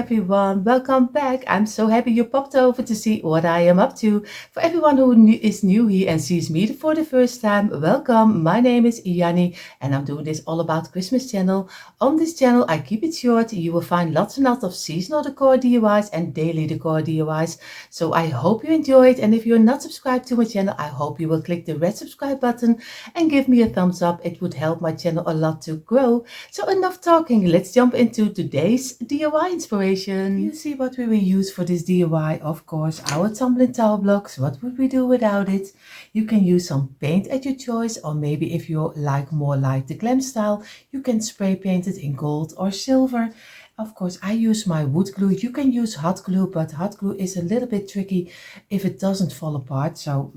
everyone, welcome back. I'm so happy you popped over to see what I am up to. For everyone who is new here and sees me for the first time, welcome. My name is Janny and I'm doing this all about Christmas channel. On this channel I keep it short. You will find lots and lots of seasonal decor DIYs and daily decor DIYs. So I hope you enjoy it, and if you're not subscribed to my channel, I hope you will click the red subscribe button and give me a thumbs up. It would help my channel a lot to grow. So enough talking, let's jump into today's DIY inspiration. You see what we will use for this DIY, of course, our tumbling tile blocks. What would we do without it? You can use some paint at your choice, or maybe if you like more like the glam style, you can spray paint it in gold or silver. Of course, I use my wood glue. You can use hot glue, but hot glue is a little bit tricky if it doesn't fall apart. So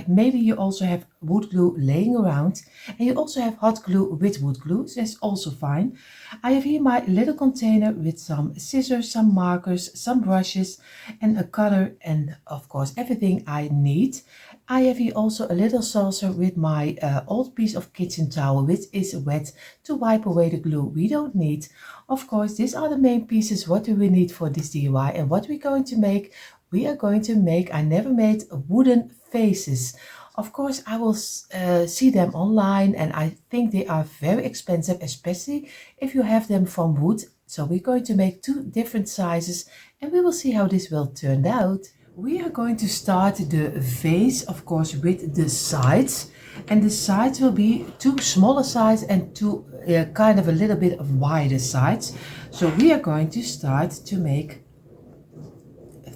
maybe you also have wood glue laying around, and you also have hot glue with wood glue. So that's also fine. I have here my little container with some scissors, some markers, some brushes, and a color, and of course everything I need. I have here also a little saucer with my old piece of kitchen towel, which is wet, to wipe away the glue we don't need. Of course, these are the main pieces what we will need for this DIY. And what we're going to make, we are going to make, I never made wooden vases. Of course, I will see them online, and I think they are very expensive, especially if you have them from wood. So we're going to make two different sizes, and we will see how this will turn out. We are going to start the vase, of course, with the sides, and the sides will be two smaller sides and two kind of a little bit of wider sides. So we are going to start to make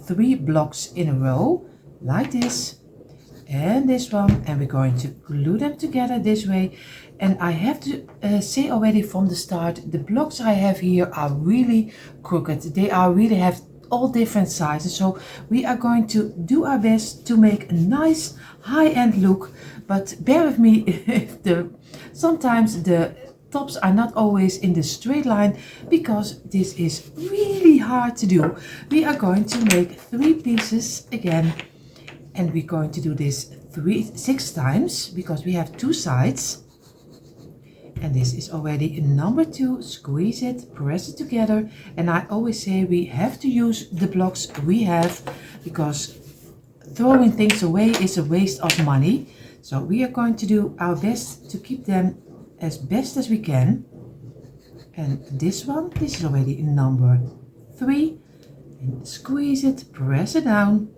3 blocks in a row like this, and this one, and we're going to glue them together this way. And I have to say already from the start, the blocks I have here are really crooked. They are really have all different sizes, so we are going to do our best to make a nice high-end look. But bear with me if sometimes the tops are not always in the straight line, because this is really hard to do. We are going to make 3 pieces again, and we're going to do this 6 times because we have 2 sides. And this is already number 2. Squeeze it, press it together. And I always say we have to use the blocks we have, because throwing things away is a waste of money. So we are going to do our best to keep them as best as we can. And this one, this is already number 3. And squeeze it, press it down.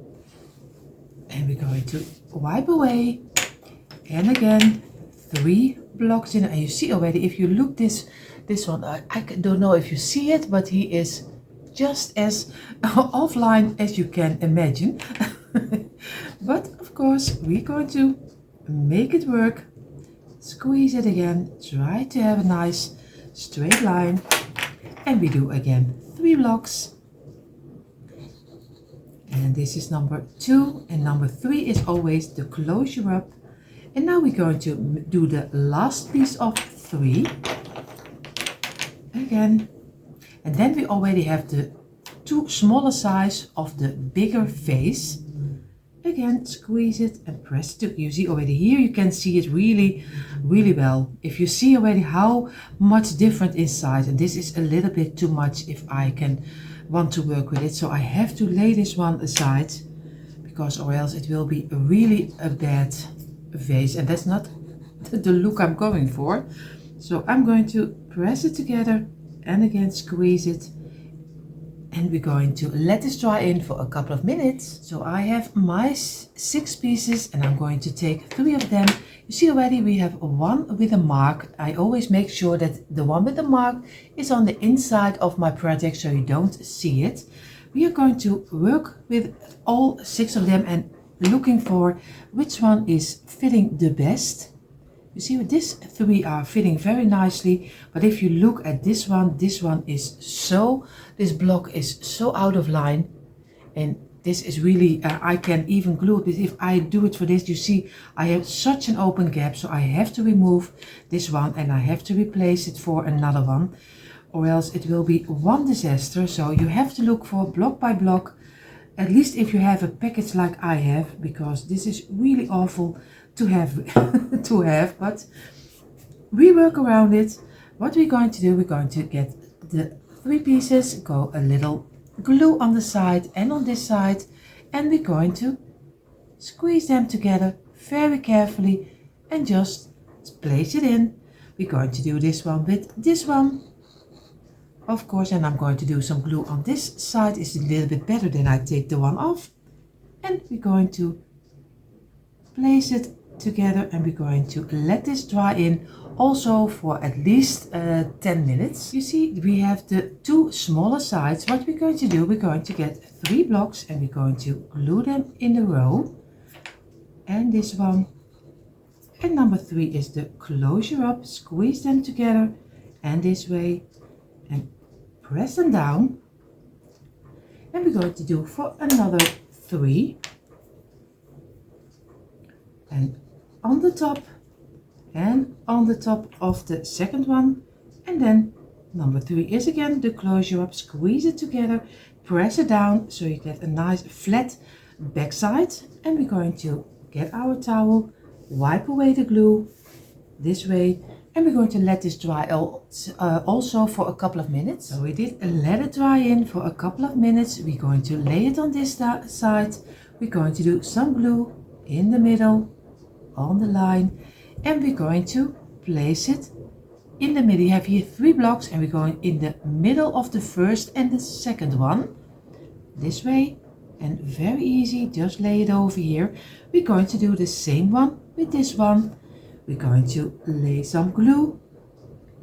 And we're going to wipe away. And again, 3 blocks in, and you see already, if you look this one, I don't know if you see it, but he is just as offline as you can imagine. But of course we're going to make it work. Squeeze it again, try to have a nice straight line, and we do again 3 blocks. And this is number 2, and number 3 is always the closure up. And now we're going to do the last piece of 3 again, and then we already have the 2 smaller size of the bigger vase. Again, squeeze it and press it. You see already here, you can see it really well. If you see already how much different in size, and this is a little bit too much if I want to work with it, so I have to lay this one aside, because or else it will be really a bad vase, and that's not the look I'm going for. So I'm going to press it together and again squeeze it, and we're going to let this dry in for a couple of minutes. So I have my 6 pieces, and I'm going to take 3 of them. You see already we have one with a mark. I always make sure that the one with the mark is on the inside of my project, so you don't see it. We are going to work with all 6 of them and looking for which one is fitting the best. You see, with these 3 are fitting very nicely, but if you look at this one is this block is so out of line, and this is really I can even glue it. If I do it for this, you see I have such an open gap, so I have to remove this one and I have to replace it for another one, or else it will be one disaster. So you have to look for block by block, at least if you have a package like I have, because this is really awful to have but we work around it. What we're going to do, we're going to get the 3 pieces, go a little glue on the side and on this side, and we're going to squeeze them together very carefully and just place it in. We're going to do this one with this one, of course, and I'm going to do some glue on this side. It's a little bit better than I take the one off, and we're going to place it together, and we're going to let this dry in also for at least 10 minutes. You see, we have the 2 smaller sides. What we're going to do, we're going to get 3 blocks and we're going to glue them in a row, and this one, and number 3 is the closure up. Squeeze them together and this way and press them down, and we're going to do for another 3, and on the top and on the top of the second one, and then number 3 is again the closure up. Squeeze it together, press it down so you get a nice flat backside, and we're going to get our towel, wipe away the glue this way, and we're going to let this dry also for a couple of minutes. So we did let it dry in for a couple of minutes. We're going to lay it on this side. We're going to do some glue in the middle on the line, and we're going to place it in the middle. You have here 3 blocks, and we're going in the middle of the first and the second one this way, and very easy, just lay it over here. We're going to do the same one with this one. We're going to lay some glue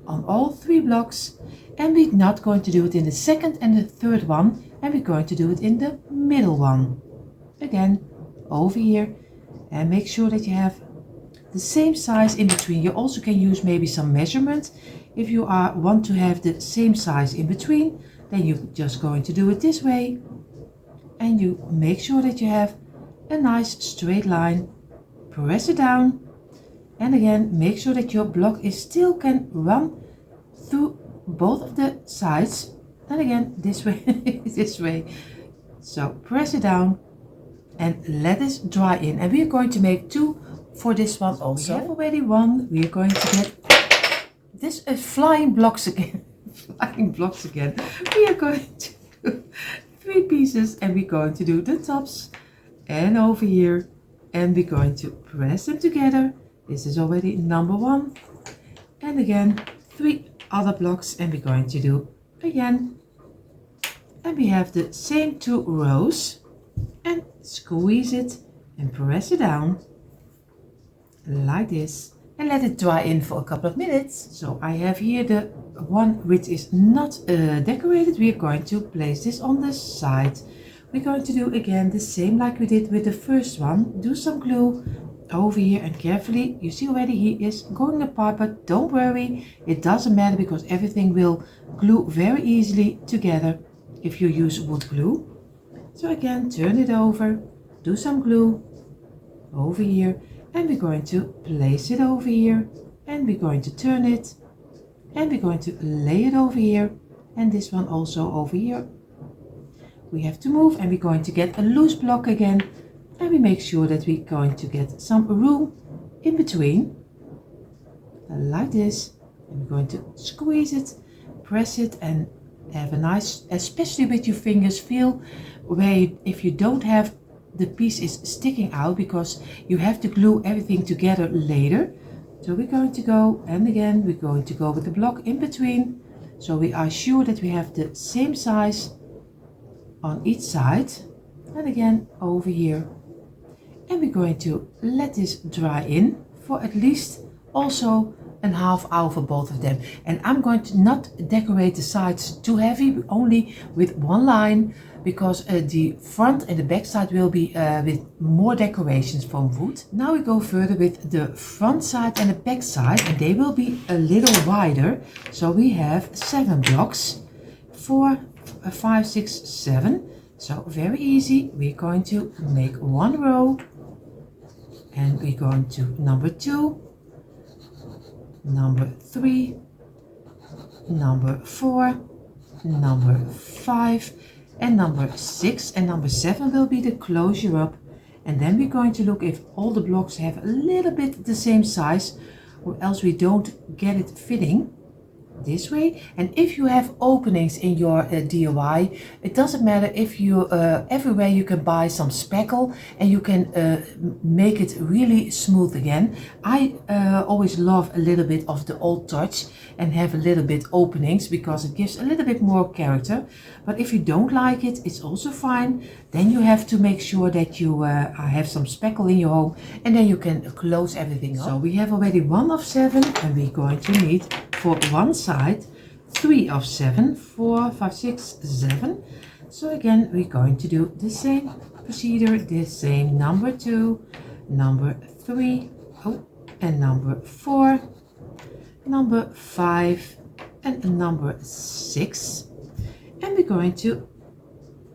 on all 3 blocks, and we're not going to do it in the second and the third one, and we're going to do it in the middle one again over here, and make sure that you have the same size in between. You also can use maybe some measurement if you want to have the same size in between. Then you're just going to do it this way, and you make sure that you have a nice straight line. Press it down, and again make sure that your block still can run through both of the sides, and again this way this way. So press it down and let this dry in, and we are going to make 2 for this one also. We have already 1. We are going to get this flying blocks again. Flying blocks again. We are going to do 3 pieces, and we're going to do the tops and over here, and we're going to press them together. This is already number 1, and again 3 other blocks, and we're going to do again, and we have the same 2 rows, and squeeze it and press it down like this, and let it dry in for a couple of minutes. So I have here the one which is not decorated. We are going to place this on the side. We're going to do again the same like we did with the first one. Do some glue over here, and carefully, you see already he is going apart, but don't worry, it doesn't matter because everything will glue very easily together if you use wood glue. So again, turn it over, do some glue over here, and we're going to place it over here, and we're going to turn it, and we're going to lay it over here, and this one also over here. We have to move, and we're going to get a loose block again, and we make sure that we're going to get some room in between like this, and we're going to squeeze it, press it, and have a nice, especially with your fingers, feel where if you don't have the piece is sticking out, because you have to glue everything together later. So we're going to go, and again we're going to go with the block in between, so we are sure that we have the same size on each side, and again over here, and we're going to let this dry in for at least also a half hour for both of them. And I'm going to not decorate the sides too heavy, only with 1 line, because the front and the back side will be with more decorations from wood. Now we go further with the front side and the back side, and they will be a little wider. So we have 7 blocks, 4, 5, 6, 7. So very easy. We're going to make 1 row, and we're going to number 2, number 3, number 4, number 5, and number 6, and number 7 will be the closure up. And then we're going to look if all the blocks have a little bit the same size, or else we don't get it fitting. this way. And if you have openings in your DIY, it doesn't matter if you everywhere you can buy some spackle and you can make it really smooth again. I always love a little bit of the old touch and have a little bit openings because it gives a little bit more character. But if you don't like it, it's also fine. Then you have to make sure that you have some spackle in your home, and then you can close everything up. So we have already 1 of 7, and we're going to need for one side 3 of 7, 4, 5, 6, 7. So again, we're going to do the same procedure, the same number 2, number 3, and number 4, number 5, and number 6. And we're going to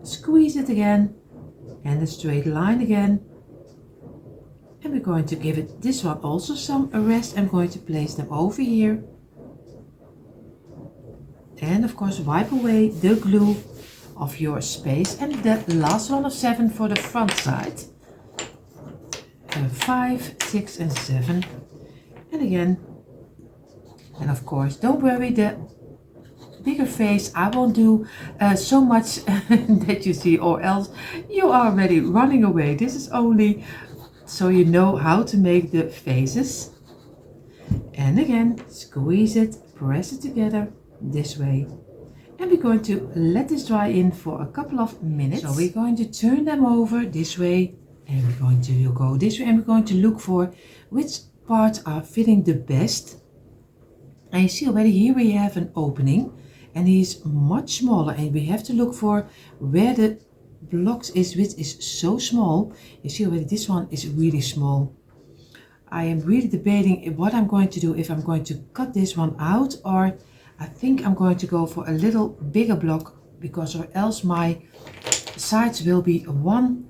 squeeze it again and a straight line again. And we're going to give it this one also some rest. I'm going to place them over here. And of course wipe away the glue of your space. And the last one of 7 for the front side. 5, 6 and 7. And again. And of course don't worry, the bigger face I won't do so much that you see, or else you are already running away. This is only so you know how to make the faces. And again, squeeze it, press it together this way. And we're going to let this dry in for a couple of minutes. So we're going to turn them over this way, and we're going to go this way, and we're going to look for which parts are fitting the best. And you see already here we have an opening, and he's much smaller, and we have to look for where the blocks is, which is so small. You see already this one is really small. I am really debating what I'm going to do, if I'm going to cut this one out, or I think I'm going to go for a little bigger block, because or else my sides will be one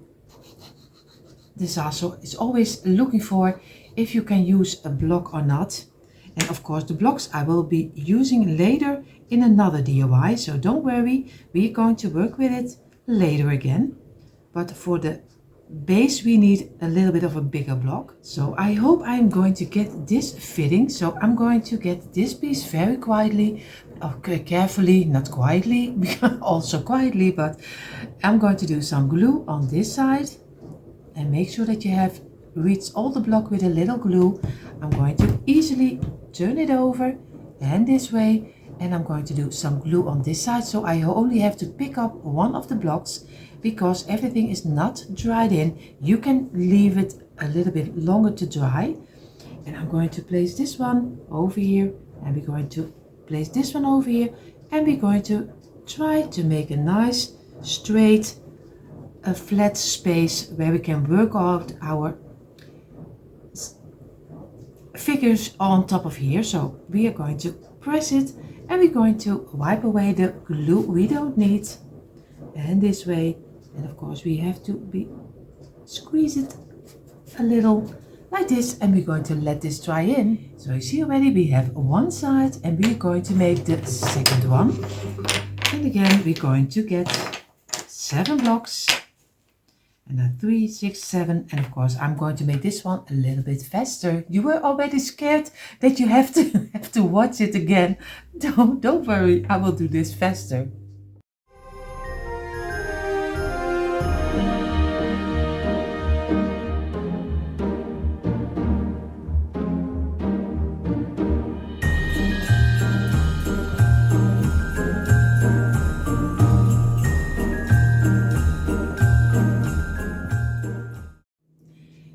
disaster. It's always looking for if you can use a block or not. And of course the blocks I will be using later in another DIY, so don't worry, we're going to work with it later again. But for the base we need a little bit of a bigger block. So I hope I'm going to get this fitting. So I'm going to get this piece very quietly, okay, carefully, not quietly, also quietly, but I'm going to do some glue on this side and make sure that you have reached all the block with a little glue. I'm going to easily turn it over and this way, and I'm going to do some glue on this side. So I only have to pick up one of the blocks because everything is not dried in. You can leave it a little bit longer to dry. And I'm going to place this one over here, and we're going to place this one over here, and we're going to try to make a nice straight a flat space where we can work out our figures on top of here. So we are going to press it, and we're going to wipe away the glue we don't need, and this way. And of course we have to squeeze it a little like this, and we're going to let this dry in. So you see already we have one side, and we're going to make the second one. And again we're going to get 7 blocks, and then 3, 6, 7, and of course I'm going to make this one a little bit faster. You were already scared that you have to watch it again. Don't worry, I will do this faster.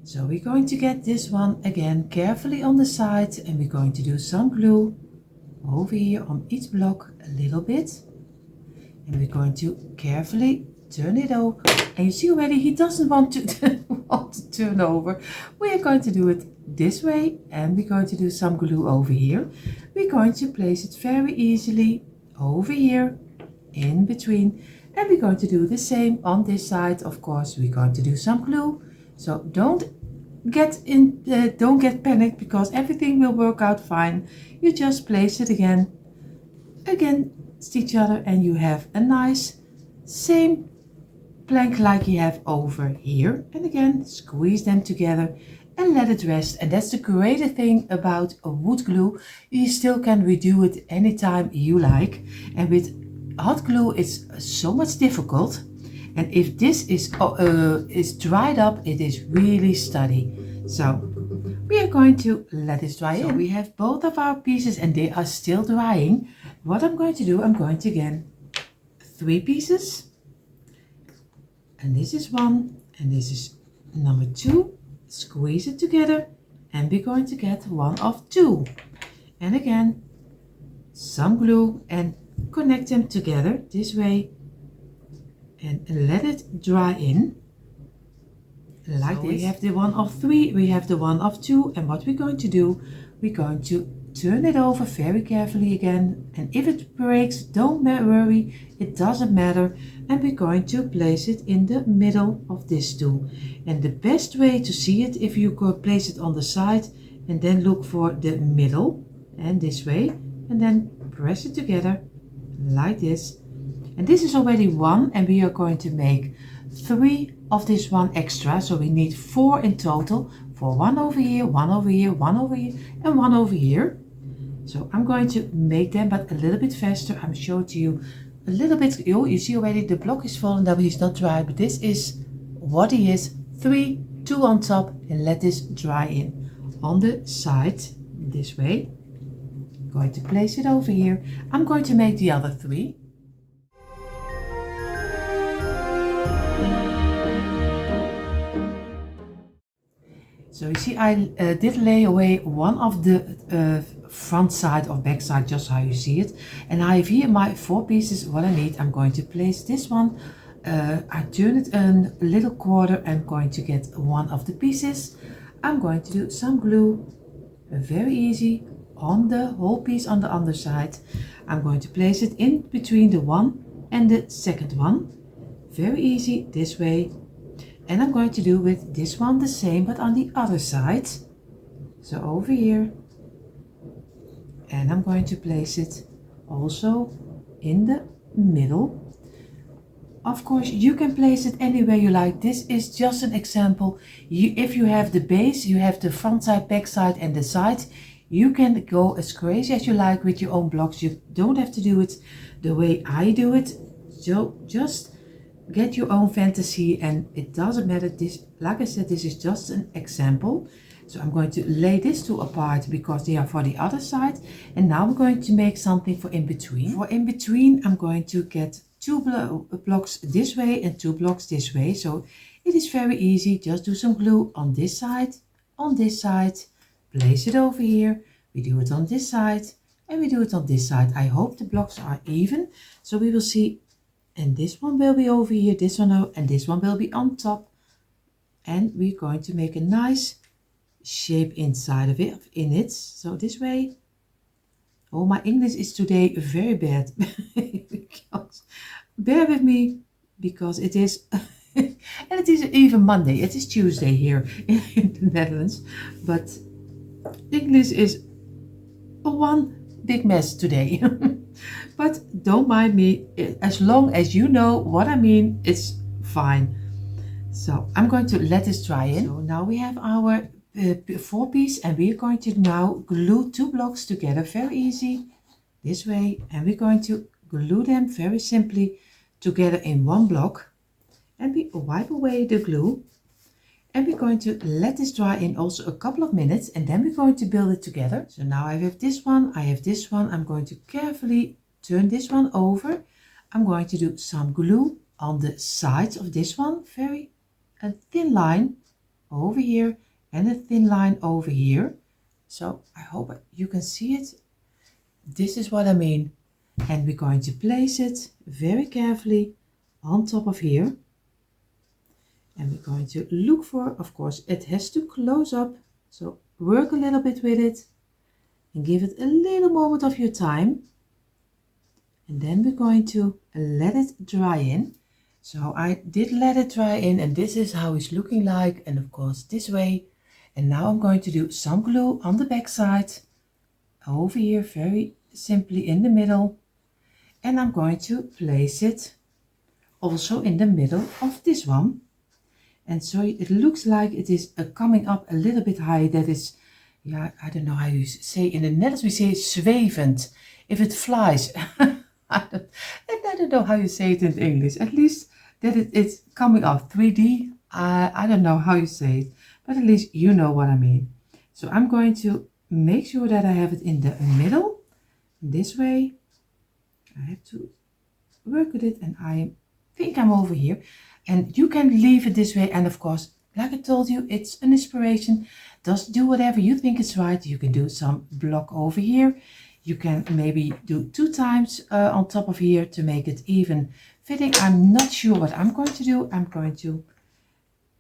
So we're going to get this one again carefully on the side, and we're going to do some glue over here on each block a little bit, and we're going to carefully turn it over. And you see already he doesn't want to turn over. We are going to do it this way, and we're going to do some glue over here. We're going to place it very easily over here in between, and we're going to do the same on this side. Of course we're going to do some glue, so don't get panicked, because everything will work out fine. You just place it against each other, and you have a nice same plank like you have over here. And again, squeeze them together and let it rest. And that's the great thing about a wood glue. You still can redo it anytime you like. And with hot glue, it's so much difficult. And if this is dried up, it is really sturdy. So we are going to let this dry in. So we have both of our pieces and they are still drying. What I'm going to do, I'm going to get 3 pieces. And this is 1 and this is number 2. Squeeze it together and we're going to get 1 of 2. And again, some glue and connect them together this way and let it dry in like this. We have the 1 of 3, we have the 1 of 2, and what we're going to do, we're going to turn it over very carefully again, and if it breaks, don't worry, it doesn't matter, and we're going to place it in the middle of this tool. And the best way to see it, if you could place it on the side and then look for the middle and this way, and then press it together like this. And this is already 1, and we are going to make 3 of this one extra, so we need 4 in total, for 1 over here, 1 over here, 1 over here, and 1 over here. So I'm going to make them, but a little bit faster. I'm showing to you a little bit. Oh, you see already the block is fallen down, he's not dry, but this is what he is. 3, 2 on top, and let this dry in on the side this way. I'm going to place it over here. I'm going to make the other 3. So you see, I did lay away one of the front side or back side, just how you see it. And I have here my 4 pieces, what I need. I'm going to place this one. I turn it a little quarter. I'm going to get 1 of the pieces. I'm going to do some glue, very easy, on the whole piece on the underside. I'm going to place it in between the 1 and the second one. Very easy, this way. And I'm going to do with this one the same, but on the other side. So over here. And I'm going to place it also in the middle. Of course, you can place it anywhere you like. This is just an example. If you have the base, you have the front side, back side, and the side. You can go as crazy as you like with your own blocks. You don't have to do it the way I do it. So just get your own fantasy, and it doesn't matter. This, like I said, this is just an example. So I'm going to lay these 2 apart because they are for the other side. And now we're going to make something for in between. For in between, I'm going to get 2 blocks this way and 2 blocks this way. So it is very easy. Just do some glue on this side, place it over here. We do it on this side and we do it on this side. I hope the blocks are even. So we will see. And this one will be over here, this one, and this one will be on top. And we're going to make a nice shape inside of it, in it. So this way. Oh, my English is today very bad. Because, bear with me, because it is, and it is even Monday. It is Tuesday here in the Netherlands. But English is one big mess today. But don't mind me, as long as you know what I mean, it's fine. So I'm going to let this dry in. So now we have our 4 piece, and we're going to now glue 2 blocks together, very easy, this way. And we're going to glue them very simply together in 1 block. And we wipe away the glue. And we're going to let this dry in also a couple of minutes, and then we're going to build it together. So now I have this one, I have this one. I'm going to carefully turn this one over. I'm going to do some glue on the sides of this one, a thin line over here and a thin line over here. So I hope you can see it. This is what I mean. And we're going to place it very carefully on top of here. And we're going to look for, of course, it has to close up. So work a little bit with it and give it a little moment of your time. And then we're going to let it dry in. So I did let it dry in, and this is how it's looking like. And of course this way. And now I'm going to do some glue on the back side over here, very simply in the middle. And I'm going to place it also in the middle of this one. And so it looks like it is coming up a little bit high. That is, yeah, I don't know how you say in the Netherlands, we say zwevend. If it flies, I don't know how you say it in English. At least that it's coming up 3D. I don't know how you say it, but at least you know what I mean. So I'm going to make sure that I have it in the middle, this way. I have to work with it, and I think I'm over here. And you can leave it this way, and of course, like I told you, it's an inspiration. Just do whatever you think is right. You can do some block over here. You can maybe do 2 times on top of here to make it even fitting. I'm not sure what I'm going to do. I'm going to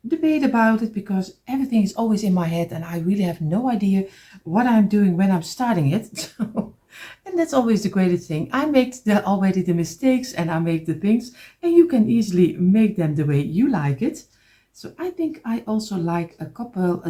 debate about it because everything is always in my head and I really have no idea what I'm doing when I'm starting it. And that's always the greatest thing. I make already the mistakes and I make the things, and you can easily make them the way you like it. So I think I also like a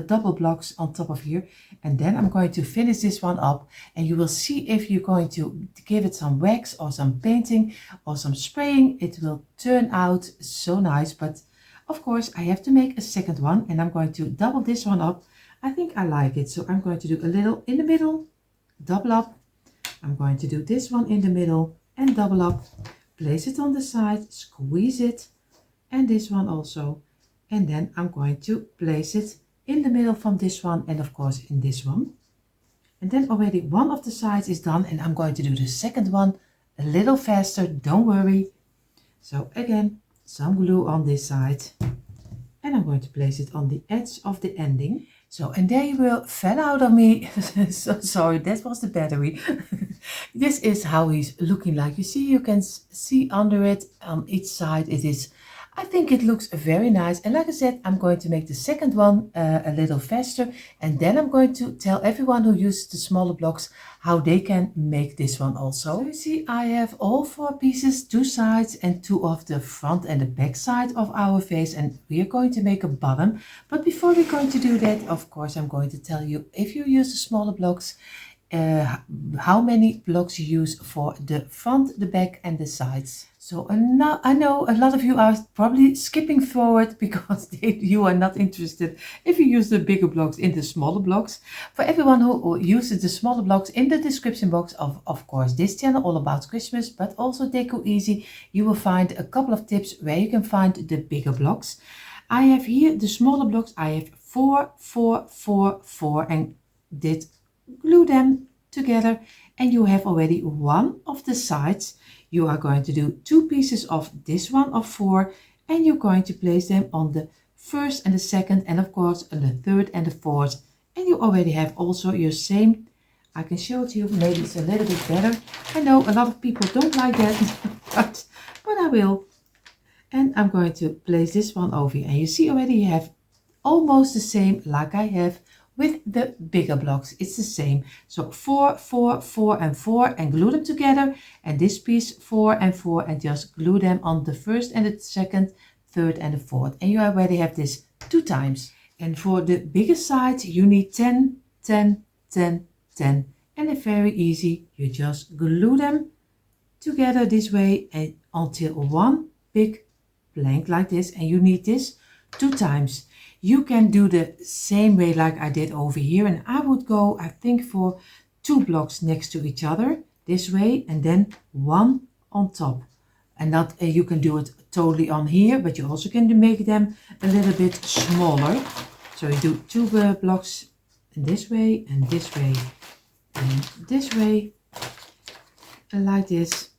double blocks on top of here, and then I'm going to finish this one up, and you will see if you're going to give it some wax or some painting or some spraying, it will turn out so nice. But of course I have to make a second one, and I'm going to double this one up. I think I like it, so I'm going to do a little in the middle, double up. I'm going to do this one in the middle and double up, place it on the side, squeeze it, and this one also. And then I'm going to place it in the middle from this one and of course in this one. And then already one of the sides is done, and I'm going to do the second one a little faster, don't worry. So again, some glue on this side, and I'm going to place it on the edge of the ending. So, and there you will, fell out of me. So sorry, that was the battery. This is how he's looking like. You see, you can see under it on each side. It is, I think it looks very nice. And like I said, I'm going to make the second one a little faster. And then I'm going to tell everyone who uses the smaller blocks how they can make this one also. So you see, I have all 4 pieces, 2 sides and 2 of the front and the back side of our vase. And we are going to make a bottom. But before we're going to do that, of course, I'm going to tell you, if you use the smaller blocks, how many blocks you use for the front, the back and the sides. So now I know a lot of you are probably skipping forward because you are not interested if you use the bigger blocks in the smaller blocks. For everyone who uses the smaller blocks, in the description box of course this channel all about Christmas, but also Decor Easy, you will find a couple of tips where you can find the bigger blocks. I have here the smaller blocks. I have 4, 4, 4, 4 and did glue them together, and you have already one of the sides. You are going to do 2 pieces of this one of 4, and you're going to place them on the first and the second, and of course on the third and the fourth. And you already have also your same. I can show it to you, maybe it's a little bit better. I know a lot of people don't like that, but I will. And I'm going to place this one over here, and you see already you have almost the same like I have with the bigger blocks. It's the same. So 4, 4, 4 and 4 and glue them together, and this piece 4 and 4 and just glue them on the first and the second, third and the fourth, and you already have this 2 times. And for the bigger side you need 10, 10, 10, 10, and it's very easy. You just glue them together this way and until one big blank like this, and you need this 2 times. You can do the same way like I did over here, and I would go, I think, for 2 blocks next to each other this way, and then 1 on top. And not you can do it totally on here, but you also can make them a little bit smaller. So you do 2 blocks in this way and this way and this way, and like this.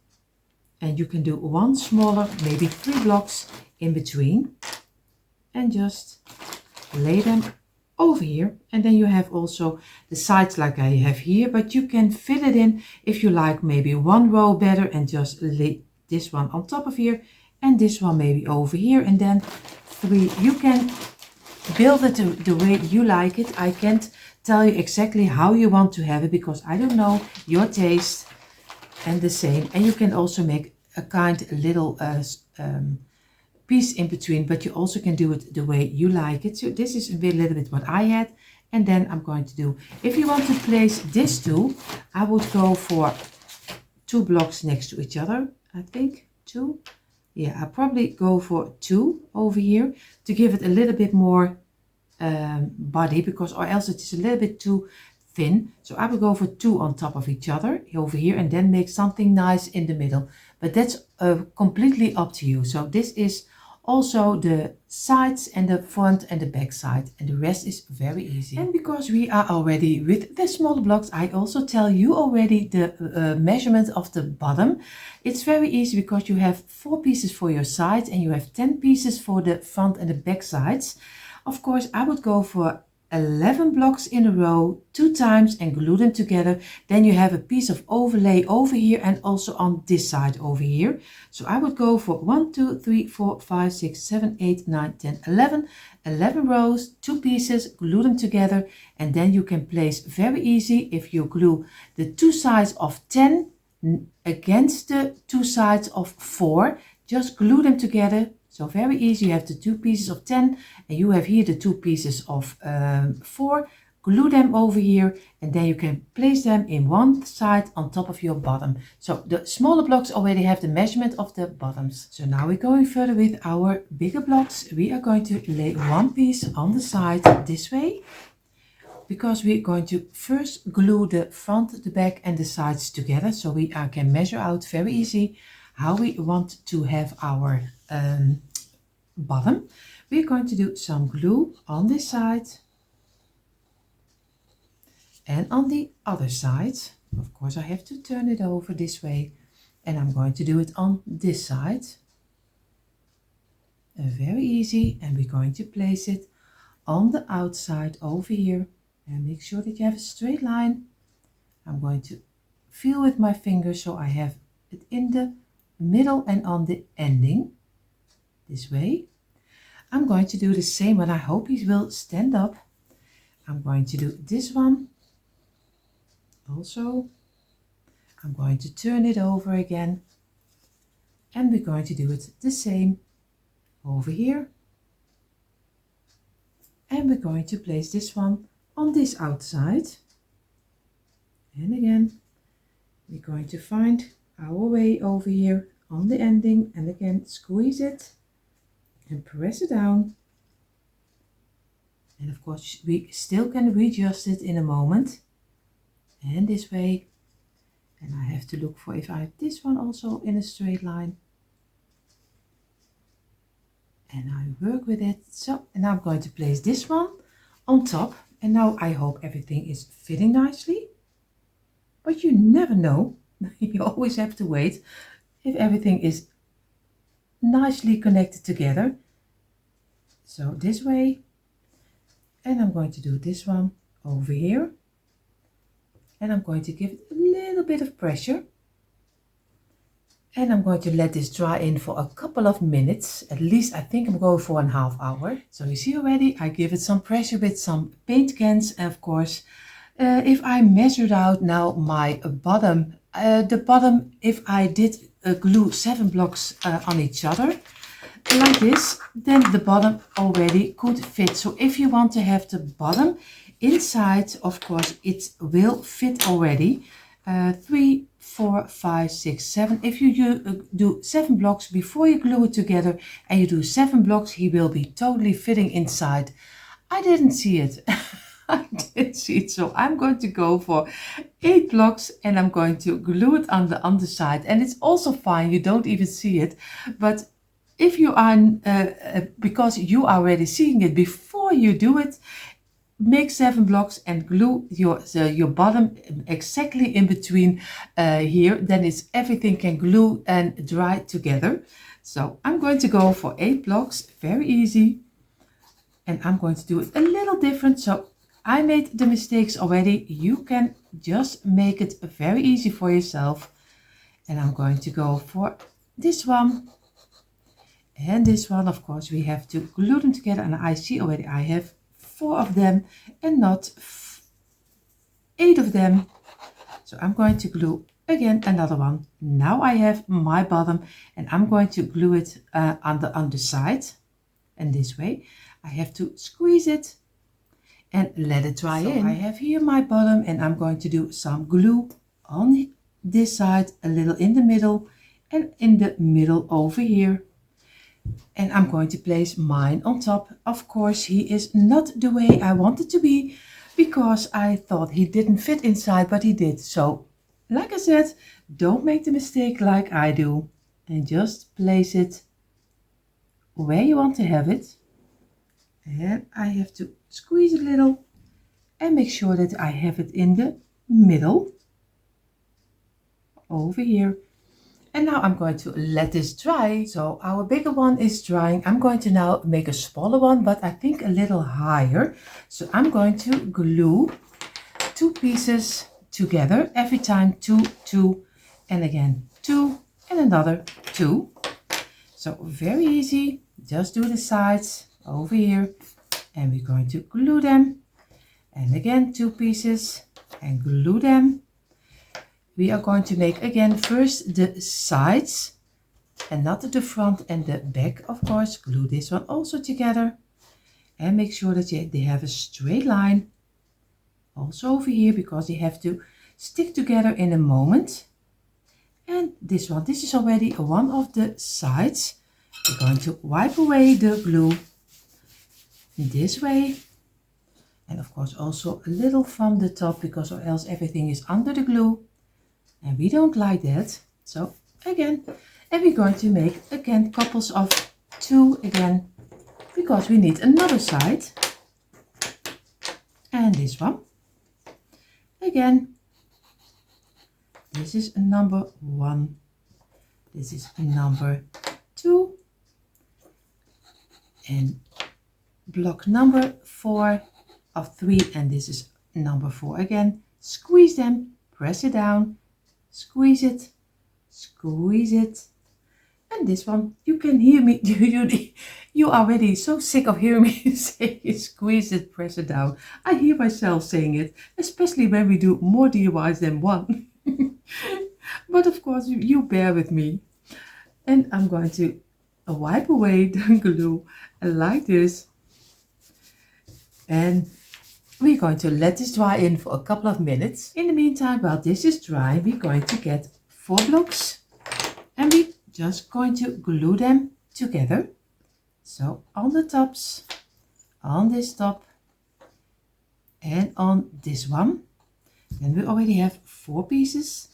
And you can do 1 smaller, maybe 3 blocks in between, and just lay them over here. And then you have also the sides like I have here, but you can fill it in if you like, maybe 1 row better, and just lay this one on top of here and this one maybe over here, and then 3. You can build it the way you like it. I can't tell you exactly how you want to have it because I don't know your taste, and the same. And you can also make a kind little piece in between, but you also can do it the way you like it. So this is a little bit what I had. And then I'm going to do, if you want to place this too, I would go for 2 blocks next to each other. I think 2, Yeah, I probably go for 2 over here to give it a little bit more body, because or else it is a little bit too thin. So I will go for 2 on top of each other over here and then make something nice in the middle. But that's completely up to you. So this is also the sides and the front and the back side, and the rest is very easy. And because we are already with the smaller blocks, I also tell you already the measurement of the bottom. It's very easy because you have 4 pieces for your sides and you have 10 pieces for the front and the back sides. Of course, I would go for 11 blocks in a row 2 times and glue them together. Then you have a piece of overlay over here and also on this side over here. So I would go for 1, 2, 3, 4, 5, 6, 7, 8, 9, 10, 11. 11 rows, 2 pieces, glue them together, and then you can place very easy if you glue the 2 sides of 10 against the 2 sides of 4. Just glue them together. So very easy. You have the 2 pieces of 10 and you have here the 2 pieces of 4. Glue them over here and then you can place them in one side on top of your bottom. So the smaller blocks already have the measurement of the bottoms. So now we're going further with our bigger blocks. We are going to lay one piece on the side this way, because we're going to first glue the front, the back and the sides together, so we can measure out very easy how we want to have our bottom. We're going to do some glue on this side and on the other side. Of course, I have to turn it over this way, and I'm going to do it on this side. Very easy, and we're going to place it on the outside over here, and make sure that you have a straight line. I'm going to feel with my fingers so I have it in the middle and on the ending this way. I'm going to do the same, and I hope he will stand up. I'm going to do this one also. I'm going to turn it over again, and we're going to do it the same over here, and we're going to place this one on this outside, and again we're going to find our way over here on the ending, and again squeeze it and press it down. And of course we still can readjust it in a moment, and this way. And I have to look for if I have this one also in a straight line, and I work with it. So, and now I'm going to place this one on top, and now I hope everything is fitting nicely, but you never know. You always have to wait if everything is nicely connected together. So this way, and I'm going to do this one over here, and I'm going to give it a little bit of pressure, and I'm going to let this dry in for a couple of minutes. At least I think I'm going for 1/2 hour. So you see already I give it some pressure with some paint cans, and of course if I measured out now my bottom, the bottom, if I did glue 7 blocks on each other like this, then the bottom already could fit. So if you want to have the bottom inside, of course it will fit already. 3, 4, 5, 6, 7. If you do 7 blocks before you glue it together and you do 7 blocks, he will be totally fitting inside. I didn't see it. I didn't see it, so I'm going to go for 8 blocks, and I'm going to glue it on the underside, and it's also fine, you don't even see it. But if you are because you are already seeing it before you do it, make 7 blocks and glue your bottom exactly in between here, then it's everything can glue and dry together. So I'm going to go for 8 blocks, very easy, and I'm going to do it a little different. So I made the mistakes already. You can just make it very easy for yourself. And I'm going to go for this one and this one. Of course, we have to glue them together, and I see already I have 4 of them and not 8 of them. So I'm going to glue again another one. Now I have my bottom, and I'm going to glue it on the underside, and this way I have to squeeze it and let it dry in. I have here my bottom, and I'm going to do some glue on this side, a little in the middle, and in the middle over here. And I'm going to place mine on top. Of course, he is not the way I want it to be, because I thought he didn't fit inside, but he did. So, like I said, don't make the mistake like I do. And just place it where you want to have it. And I have to squeeze a little and make sure that I have it in the middle. Over here. And now I'm going to let this dry. So our bigger one is drying. I'm going to now make a smaller one, but I think a little higher. So I'm going to glue 2 pieces together every time, 2, 2, and again 2, and another 2. So very easy. Just do the sides over here, and we're going to glue them. And again 2 pieces and glue them. We are going to make again first the sides and not the front and the back, of course. Glue this one also together and make sure that they have a straight line. Also over here, because they have to stick together in a moment. And this one, this is already one of the sides. We're going to wipe away the glue this way. And of course also a little from the top, because or else everything is under the glue. And we don't like that. So again, and we're going to make again couples of 2 again, because we need another side. And this one. Again, this is number 1. This is number 2. And block number 4 of 3. And this is number 4 again. Squeeze them, press it down. Squeeze it, and this one, you can hear me, you are already so sick of hearing me say squeeze it, press it down. I hear myself saying it, especially when we do more DIYs than one. But of course, you bear with me. And I'm going to wipe away the glue like this. And we're going to let this dry in for a couple of minutes. In the meantime, while this is dry, we're going to get 4 blocks and we're just going to glue them together. So on the tops, on this top, and on this one. Then we already have 4 pieces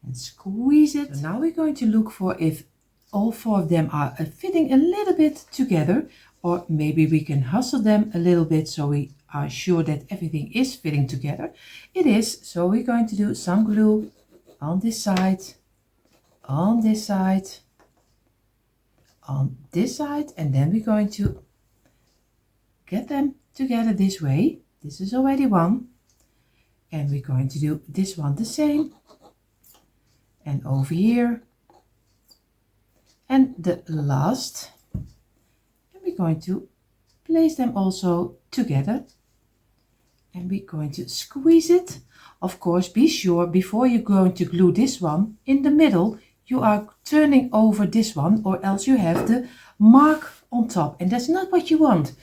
and squeeze it. So now we're going to look for if all 4 of them are fitting a little bit together, or maybe we can hustle them a little bit so we are sure that everything is fitting together. It is, so we're going to do some glue on this side, on this side, on this side, and then we're going to get them together this way. This is already one, and we're going to do this one the same, and over here, and the last, and we're going to place them also together. And we're going to squeeze it. Of course, be sure before you're going to glue this one in the middle, you are turning over this one, or else you have the mark on top. And that's not what you want.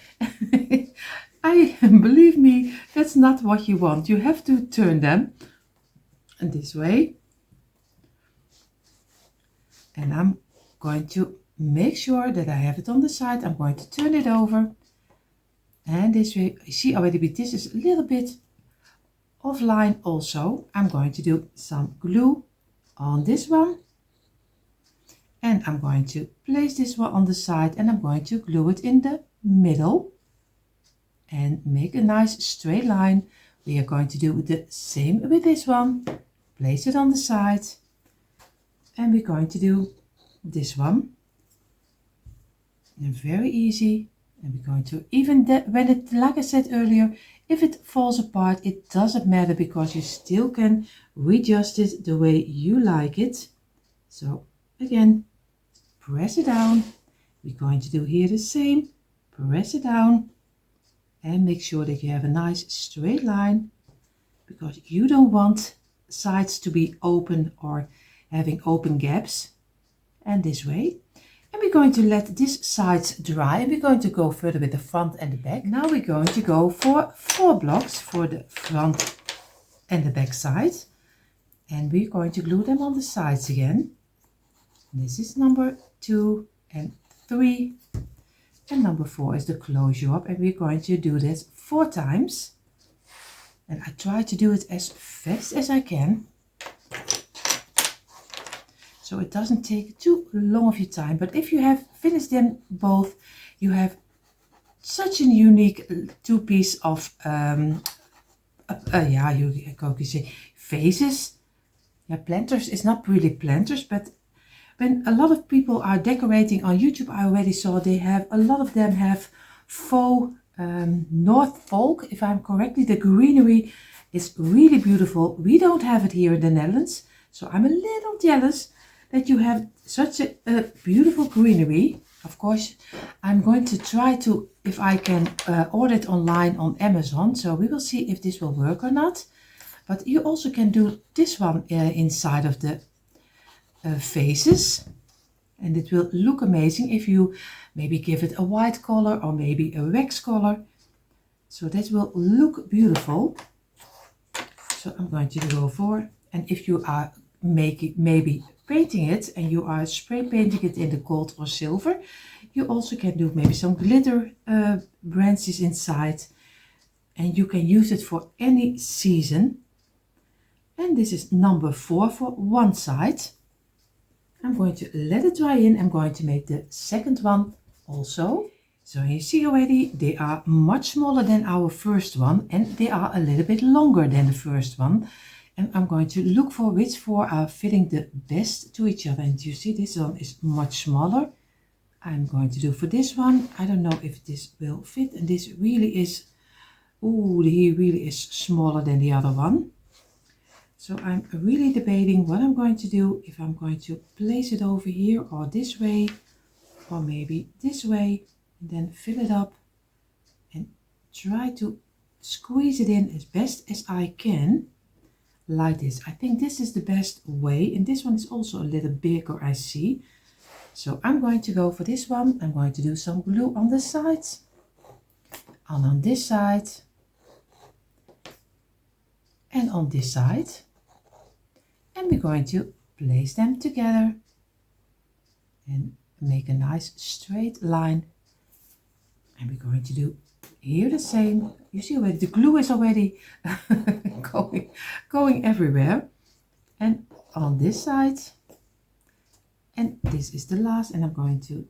Believe me, that's not what you want. You have to turn them this way. And I'm going to make sure that I have it on the side. I'm going to turn it over. And this way, you see already, this is a little bit of line also. I'm going to do some glue on this one. And I'm going to place this one on the side, and I'm going to glue it in the middle. And make a nice straight line. We are going to do the same with this one. Place it on the side. And we're going to do this one. And very easy. And we're going to, even that, when it, like I said earlier, if it falls apart, it doesn't matter, because you still can readjust it the way you like it. So again, press it down. We're going to do here the same. Press it down and make sure that you have a nice straight line, because you don't want sides to be open or having open gaps. And this way. And we're going to let this sides dry, and we're going to go further with the front and the back. Now we're going to go for 4 blocks for the front and the back side. And we're going to glue them on the sides again. This is number 2 and 3. And number 4 is the closure up, and we're going to do this 4 times. And I try to do it as fast as I can, so it doesn't take too long of your time. But if you have finished them both, you have such a unique 2-piece of yeah, you can say vases. Yeah, planters is not really planters, but when a lot of people are decorating on YouTube, I already saw they have, a lot of them have faux North Folk, if I'm correctly. The greenery is really beautiful. We don't have it here in the Netherlands, so I'm a little jealous that you have such a beautiful greenery. Of course, I'm going to try to, if I can order it online on Amazon, so we will see if this will work or not. But you also can do this one inside of the vases, and it will look amazing if you maybe give it a white color or maybe a wax color. So that will look beautiful. So I'm going to go for, and if you are maybe painting it and you are spray painting it in the gold or silver, you also can do maybe some glitter branches inside, and you can use it for any season. And this is number 4 for one side. I'm going to let it dry in. I'm going to make the second one also. So you see already they are much smaller than our first one, and they are a little bit longer than the first one. And I'm going to look for which 4 are fitting the best to each other. And you see this one is much smaller. I'm going to do for this one. I don't know if this will fit, and this really is, ooh, he really is smaller than the other one. So I'm really debating what I'm going to do, if I'm going to place it over here or this way, or maybe this way, and then fill it up and try to squeeze it in as best as I can, like this. I think this is the best way, and this one is also a little bigger, I see. So I'm going to go for this one. I'm going to do some glue on the sides and on this side and on this side. And we're going to place them together and make a nice straight line. And we're going to do here the same. You see already the glue is already going everywhere. And on this side. And this is the last. And I'm going to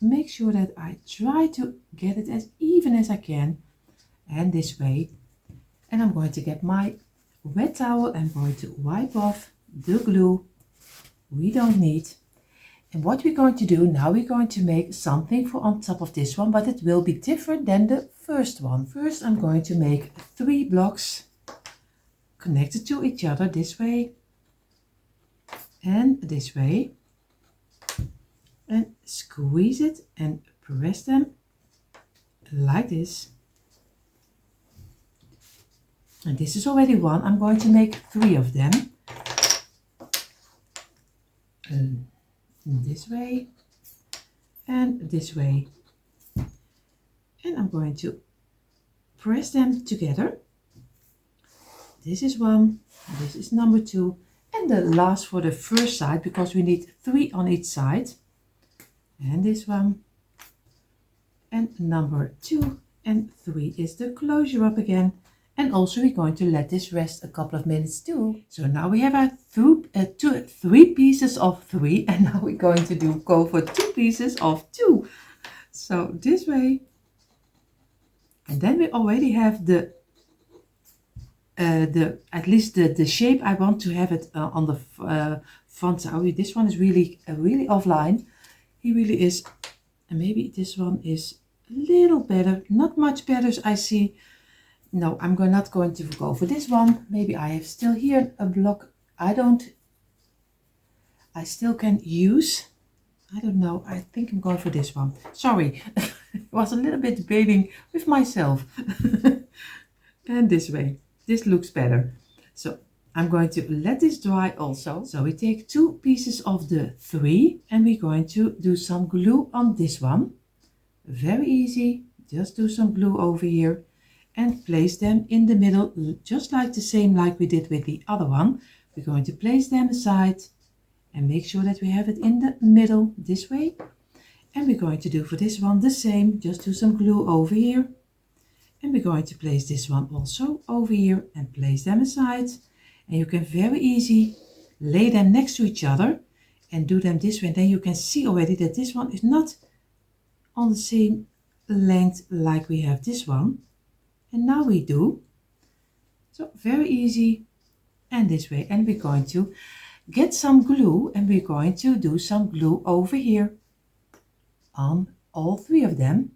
make sure that I try to get it as even as I can. And this way. And I'm going to get my wet towel. I'm going to wipe off the glue we don't need. And what we're going to do now, we're going to make something for on top of this one, but it will be different than the first one. First, I'm going to make 3 blocks connected to each other this way and this way, and squeeze it and press them like this. And this is already one. I'm going to make 3 of them. This way and this way, and I'm going to press them together. This is 1, this is number 2, and the last for the first side, because we need 3 on each side. And this one, and number 2 and 3 is the closure up again. And also we're going to let this rest a couple of minutes too. So now we have our 3 pieces of 3, and now we're going to go for 2 pieces of 2. So this way, and then we already have the at least the shape I want to have it on the front side. This one is really offline. He really is, and maybe this one is a little better, not much better as I see. No, I'm not going to go for this one. Maybe I have still here a block I still can use. I don't know. I think I'm going for this one. Sorry. I was a little bit debating with myself. And this way. This looks better. So I'm going to let this dry also. So we take 2 pieces of the 3 and we're going to do some glue on this one. Very easy. Just do some glue over here and place them in the middle, just like the same like we did with the other one. We're going to place them aside and make sure that we have it in the middle this way. And we're going to do for this one the same, just do some glue over here. And we're going to place this one also over here and place them aside. And you can very easy lay them next to each other and do them this way. And then you can see already that this one is not on the same length like we have this one. And now we do. So very easy. And this way. And we're going to get some glue and we're going to do some glue over here on all three of them.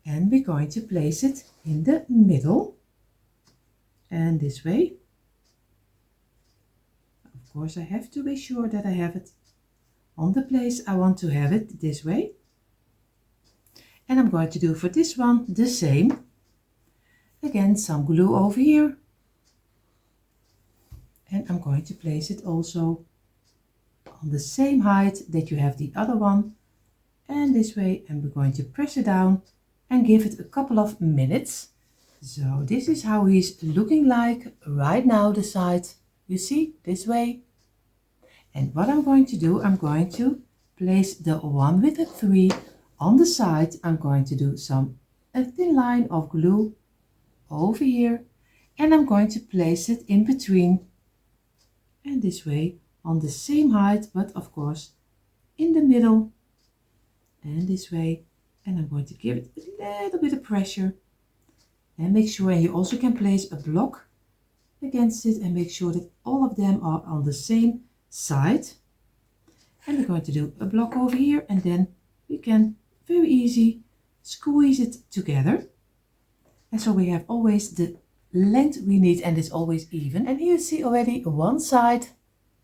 And we're going to place it in the middle and this way. Of course, I have to be sure that I have it on the place I want to have it this way. And I'm going to do for this one the same. Again, some glue over here. And I'm going to place it also on the same height that you have the other one. And this way, and we're going to press it down and give it a couple of minutes. So this is how he's looking like right now, the side. You see, this way. And what I'm going to do, I'm going to place the one with the 3 on the side. I'm going to do a thin line of glue over here. And I'm going to place it in between. And this way, on the same height, but of course, in the middle. And this way. And I'm going to give it a little bit of pressure and make sure, and you also can place a block against it and make sure that all of them are on the same side. And we're going to do a block over here and then we can very easy squeeze it together. And so we have always the length we need and it's always even. And here you see already one side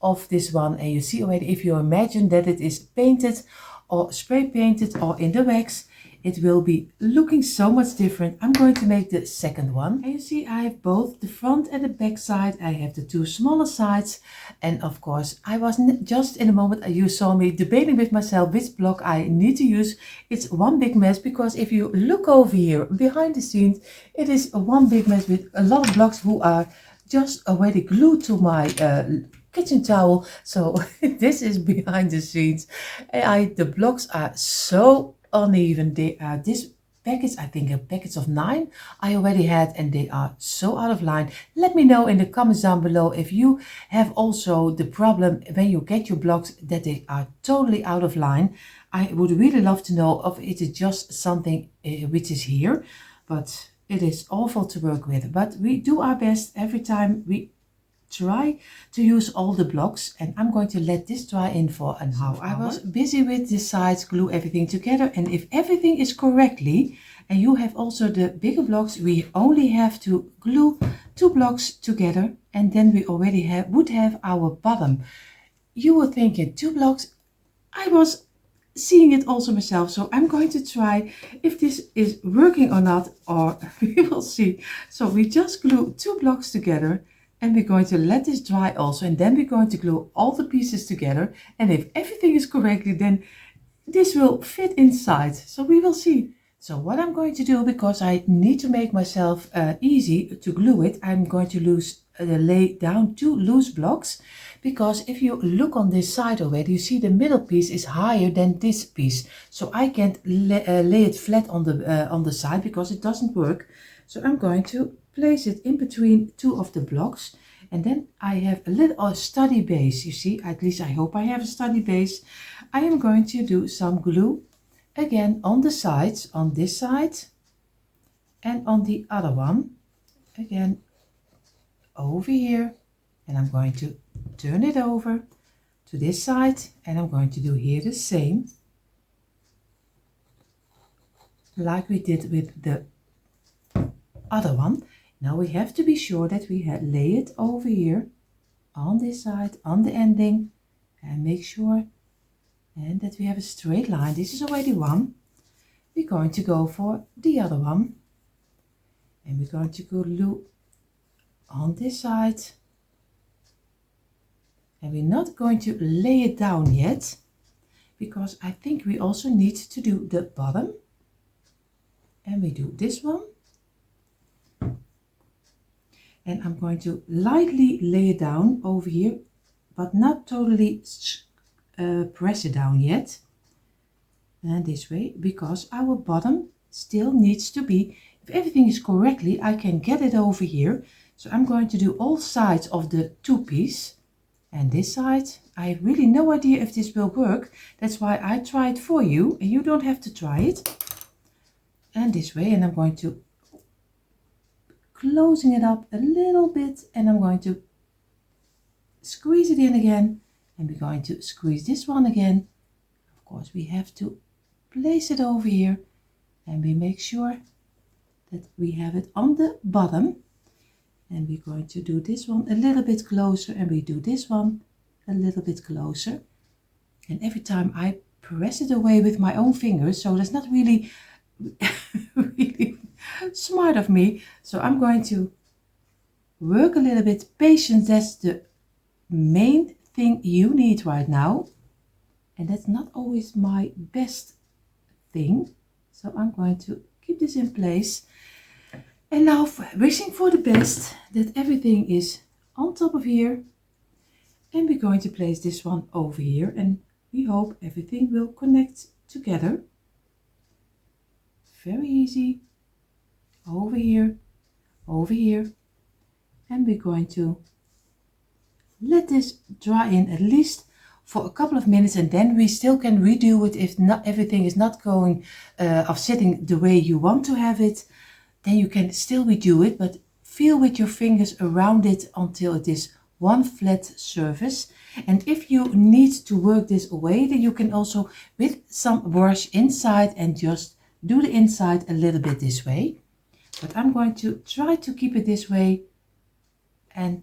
of this one and you see already, if you imagine that it is painted or spray painted or in the wax, it will be looking so much different. I'm going to make the second one. And you see I have both the front and the back side. I have the 2 smaller sides. And of course I was just in a moment, you saw me debating with myself which block I need to use. It's one big mess because if you look over here behind the scenes, it is one big mess with a lot of blocks who are just already glued to my kitchen towel. So this is behind the scenes. The blocks are so uneven. They are this package, I think a package of 9 I already had, and they are so out of line. Let me know in the comments down below if you have also the problem when you get your blocks that they are totally out of line. I would really love to know if it is just something which is here, but it is awful to work with. But we do our best every time. We try to use all the blocks, and I'm going to let this dry in for an half hour. I was busy with the sides, glue everything together, and if everything is correctly and you have also the bigger blocks, we only have to glue 2 blocks together and then we already would have our bottom. You were thinking 2 blocks. I was seeing it also myself, so I'm going to try if this is working or not, or we will see. So we just glue 2 blocks together. And we're going to let this dry also, and then we're going to glue all the pieces together. And if everything is correctly, then this will fit inside. So we will see. So what I'm going to do, because I need to make myself easy to glue it, I'm going to lay down 2 loose blocks. Because if you look on this side already, you see the middle piece is higher than this piece. So I can't lay it flat on the side because it doesn't work. So I'm going to place it in between 2 of the blocks, and then I have a little study base. You see, at least I hope I have a study base. I am going to do some glue again on the sides, on this side and on the other one, again over here, and I'm going to turn it over to this side, and I'm going to do here the same like we did with the other one. Now we have to be sure that we lay it over here on this side, on the ending, and make sure and that we have a straight line. This is already one. We're going to go for the other one, and we're going to glue on this side, and we're not going to lay it down yet because I think we also need to do the bottom, and we do this one. And I'm going to lightly lay it down over here, but not totally press it down yet. And this way, because our bottom still needs to be, if everything is correctly, I can get it over here. So I'm going to do all sides of the two-piece. And this side, I have really no idea if this will work. That's why I try it for you, and you don't have to try it. And this way, and I'm going to closing it up a little bit, and I'm going to squeeze it in again, and we're going to squeeze this one again. Of course, we have to place it over here, and we make sure that we have it on the bottom. And we're going to do this one a little bit closer, and we do this one a little bit closer. And every time I press it away with my own fingers, so that's not really really smart of me. So I'm going to work a little bit. Patience, that's the main thing you need right now. And that's not always my best thing. So I'm going to keep this in place. And now wishing for the best that everything is on top of here. And we're going to place this one over here, and we hope everything will connect together. Very easy. Over here, over here. And we're going to let this dry in at least for a couple of minutes, and then we still can redo it if not everything is not going of sitting the way you want to have it. Then you can still redo it, but feel with your fingers around it until it is one flat surface. And if you need to work this away, then you can also with some brush inside and just do the inside a little bit this way. But I'm going to try to keep it this way, and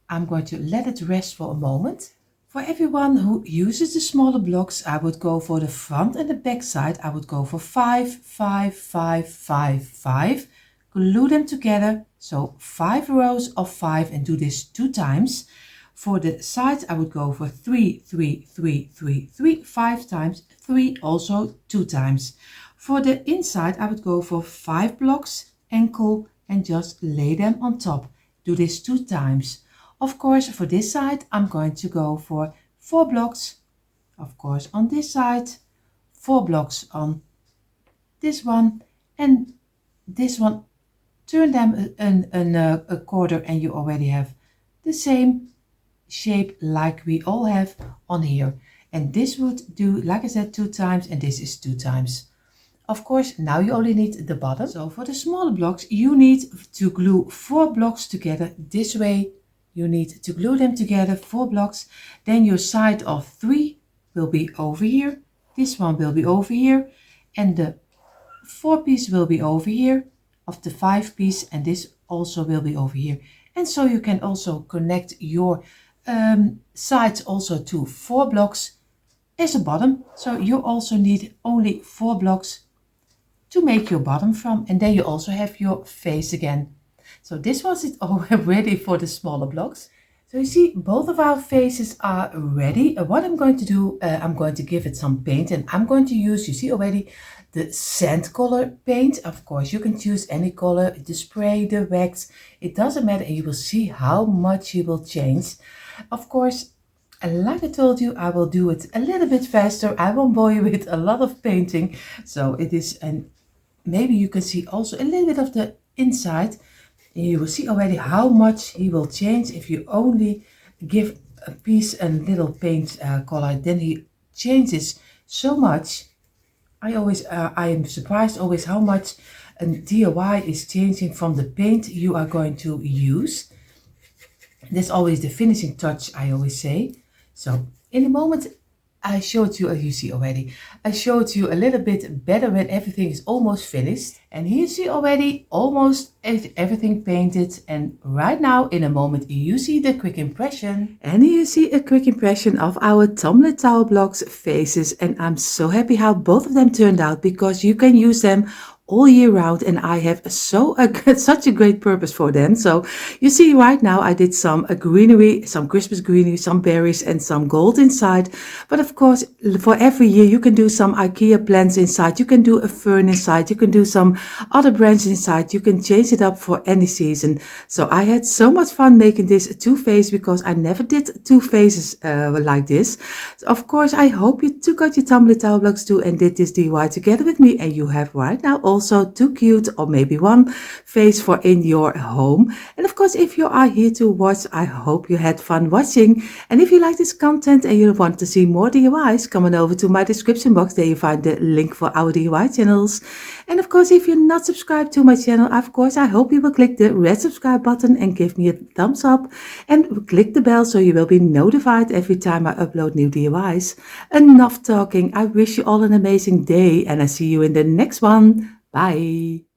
I'm going to let it rest for a moment. For everyone who uses the smaller blocks, I would go for the front and the back side. I would go for 5, 5, 5, 5, 5. Glue them together. So 5 rows of 5, and do this 2 times. For the sides, I would go for 3, 3, 3, 3, 3, 5 times, 3 also 2 times. For the inside, I would go for 5 blocks, ankle, and just lay them on top. Do this 2 times. Of course, for this side, I'm going to go for 4 blocks. Of course, on this side, 4 blocks on this one, and this one, turn them a quarter, and you already have the same shape like we all have on here. And this would do, like I said, 2 times, and this is 2 times. Of course, now you only need the bottom. So for the smaller blocks, you need to glue 4 blocks together this way. You need to glue them together, 4 blocks. Then your side of 3 will be over here. This one will be over here. And the 4 piece will be over here of the 5 piece. And this also will be over here. And so you can also connect your sides also to 4 blocks as a bottom. So you also need only 4 blocks to make your bottom from. And then you also have your face again. So this was it all ready for the smaller blocks. So you see, both of our faces are ready. What I'm going to do, I'm going to give it some paint, and I'm going to use, you see already, the sand color paint. Of course, you can choose any color, the spray, the wax, it doesn't matter, and you will see how much you will change. Of course, like I told you, I will do it a little bit faster. I won't bore you with a lot of painting. So it is, and maybe you can see also a little bit of the inside. You will see already how much he will change if you only give a piece a little paint color. Then he changes so much. I am surprised always how much a DIY is changing from the paint you are going to use. That's always the finishing touch, I always say. So in a moment, I showed you, as you see already, I showed you a little bit better when everything is almost finished. And here you see already almost everything painted. And right now, in a moment, you see the quick impression. And here you see a quick impression of our tumbler towel blocks faces. And I'm so happy how both of them turned out, because you can use them all year round, and I have such a great purpose for them. So you see right now I did some greenery, some Christmas greenery, some berries and some gold inside. But of course, for every year you can do some IKEA plants inside, you can do a fern inside, you can do some other branches inside, you can change it up for any season. So I had so much fun making this two vase because I never did two vases like this. So of course, I hope you took out your tumbler towel blocks too and did this DIY together with me, and you have right now also two cute or maybe one vase for in your home. And of course, if you are here to watch, I hope you had fun watching. And if you like this content and you want to see more DIYs, come on over to my description box. There you find the link for our DIY channels. And of course, if you're not subscribed to my channel, of course, I hope you will click the red subscribe button and give me a thumbs up and click the bell so you will be notified every time I upload new DIYs. Enough talking. I wish you all an amazing day and I see you in the next one. Bye.